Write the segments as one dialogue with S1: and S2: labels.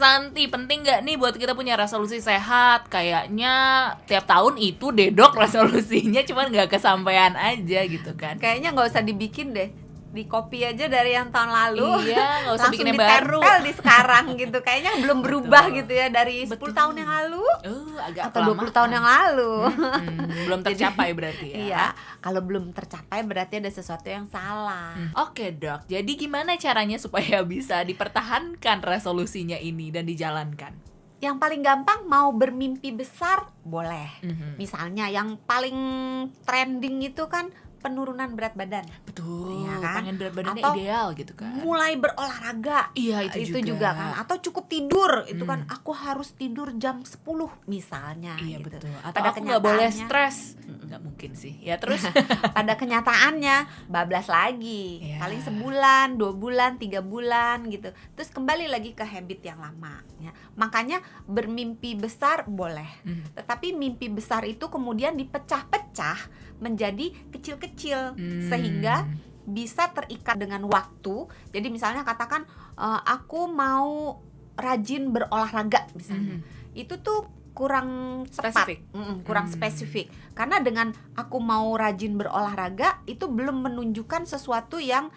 S1: Santi, penting nggak nih buat kita punya resolusi sehat? Kayaknya tiap tahun itu deh dok resolusinya, cuman nggak kesampaian aja gitu kan.
S2: Kayaknya nggak usah dibikin deh, di copy aja dari yang tahun lalu.
S1: Iya, nggak usah bikin yang baru.
S2: Langsung ditempel di sekarang gitu. Kayaknya belum berubah
S1: Betul.
S2: gitu ya dari 10
S1: Betul.
S2: tahun yang lalu
S1: Agak
S2: atau 20 tahun yang lalu.
S1: Belum tercapai berarti ya.
S2: Iya, kalau belum tercapai berarti ada sesuatu yang salah.
S1: Oke dok, jadi gimana caranya supaya bisa dipertahankan resolusinya ini dan dijalankan?
S2: Yang paling gampang, mau bermimpi besar boleh.
S1: Mhm.
S2: Misalnya yang paling trending itu kan penurunan berat badan.
S1: Betul,
S2: Iya kan?
S1: pengen berat badannya
S2: Atau
S1: ideal gitu kan.
S2: Mulai berolahraga.
S1: Iya itu
S2: juga kan. Atau cukup tidur, itu kan aku harus tidur jam 10 misalnya.
S1: Iya
S2: gitu.
S1: betul. Atau
S2: Pada
S1: aku nggak boleh
S2: kenyataannya-
S1: stres. Nggak mungkin sih. Ya terus.
S2: Pada kenyataannya bablas lagi.
S1: Iya.
S2: Paling sebulan, 2 bulan, 3 bulan gitu. Terus kembali lagi ke habit yang lama ya. Makanya bermimpi besar boleh. Tetapi mimpi besar itu kemudian dipecah-pecah menjadi kecil-kecil sehingga bisa terikat dengan waktu. Jadi misalnya katakan aku mau rajin berolahraga misalnya. Itu tuh kurang
S1: Spesifik.
S2: tepat, kurang spesifik. Karena dengan aku mau rajin berolahraga itu belum menunjukkan sesuatu yang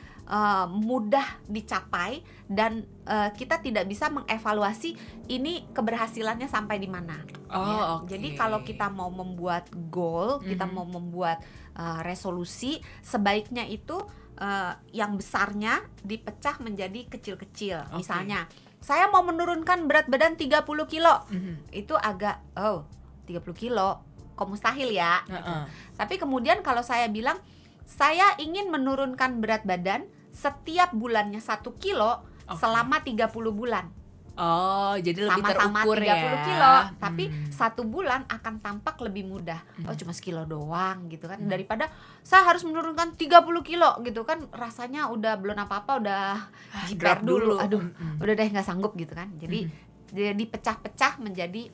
S2: mudah dicapai dan kita tidak bisa mengevaluasi ini keberhasilannya sampai di mana.
S1: Oh, oke.
S2: Jadi kalau kita mau membuat goal, kita mau membuat resolusi, sebaiknya itu yang besarnya dipecah menjadi kecil-kecil.
S1: Oke.
S2: Misalnya, saya mau menurunkan berat badan 30 kilo. Itu agak 30 kilo kok mustahil ya. Gitu. Tapi kemudian kalau saya bilang saya ingin menurunkan berat badan setiap bulannya 1 kilo selama 30 bulan.
S1: Oh, jadi lebih
S2: Sama-sama
S1: terukur
S2: 30
S1: ya.
S2: kilo, tapi 1 bulan akan tampak lebih mudah. Oh, cuma sekilo doang gitu kan. Daripada saya harus menurunkan 30 kilo gitu kan, rasanya udah belum apa-apa udah jiper
S1: drop dulu.
S2: Aduh, udah deh nggak sanggup gitu kan. Jadi dipecah-pecah menjadi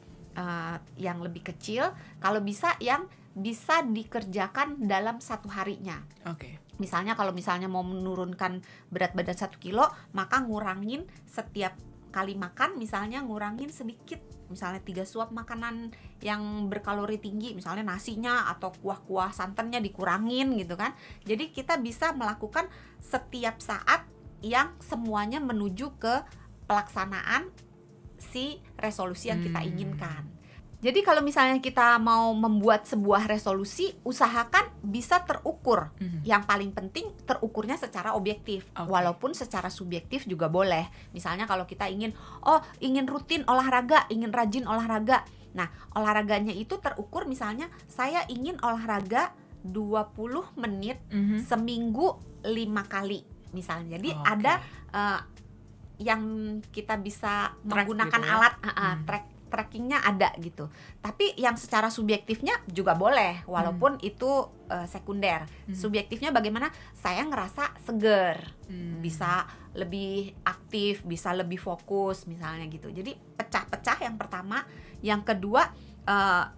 S2: yang lebih kecil, kalau bisa yang bisa dikerjakan dalam 1 harinya.
S1: Oke.
S2: Misalnya kalau misalnya mau menurunkan berat badan 1 kilo, maka ngurangin setiap kali makan, misalnya ngurangin sedikit, misalnya 3 suap makanan yang berkalori tinggi, misalnya nasinya atau kuah-kuah santannya dikurangin gitu kan. Jadi kita bisa melakukan setiap saat yang semuanya menuju ke pelaksanaan si resolusi yang kita inginkan. Jadi kalau misalnya kita mau membuat sebuah resolusi, usahakan bisa terukur. Yang paling penting terukurnya secara objektif. Walaupun secara subjektif juga boleh. Misalnya kalau kita ingin rutin olahraga, ingin rajin olahraga. Nah, olahraganya itu terukur, misalnya saya ingin olahraga 20 menit seminggu 5 kali misalnya. Jadi ada yang kita bisa
S1: Track
S2: menggunakan
S1: gitu ya?
S2: alat trackingnya ada gitu. Tapi yang secara subjektifnya juga boleh, walaupun itu sekunder. Subjektifnya bagaimana? Saya ngerasa seger, bisa lebih aktif, bisa lebih fokus misalnya gitu. Jadi pecah-pecah yang pertama, yang kedua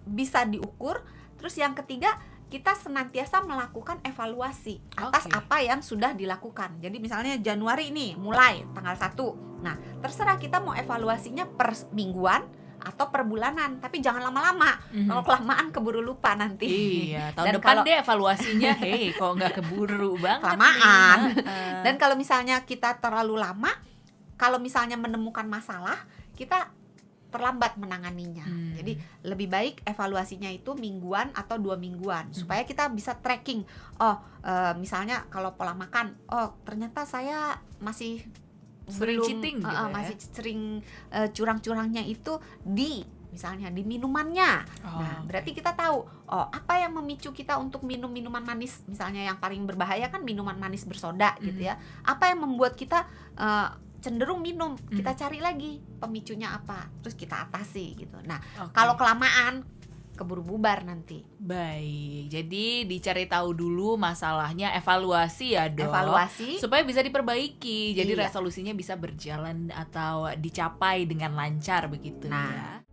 S2: bisa diukur, terus yang ketiga kita senantiasa melakukan evaluasi atas apa yang sudah dilakukan. Jadi misalnya Januari nih mulai tanggal 1. Nah, terserah kita mau evaluasinya per mingguan atau per bulanan, tapi jangan lama-lama. Kalau kelamaan keburu lupa nanti.
S1: Iya, tahun depan deh evaluasinya. Kok nggak keburu banget
S2: kelamaan.
S1: nih.
S2: Dan kalau misalnya kita terlalu lama, kalau misalnya menemukan masalah, kita terlambat menanganinya. Jadi lebih baik evaluasinya itu mingguan atau 2 mingguan supaya kita bisa tracking. Misalnya kalau pola makan, ternyata saya masih
S1: sering cheating gitu ya?
S2: Masih sering curang-curangnya itu misalnya di minumannya. Berarti kita tahu apa yang memicu kita untuk minum minuman manis. Misalnya yang paling berbahaya kan minuman manis bersoda gitu ya. Apa yang membuat kita cenderung minum, kita cari lagi pemicunya apa, terus kita atasi gitu. Nah, kalau kelamaan keburu bubar nanti.
S1: Baik, jadi dicari tahu dulu masalahnya, evaluasi ya dok.
S2: Evaluasi
S1: supaya bisa diperbaiki, jadi resolusinya bisa berjalan atau dicapai dengan lancar begitu ya.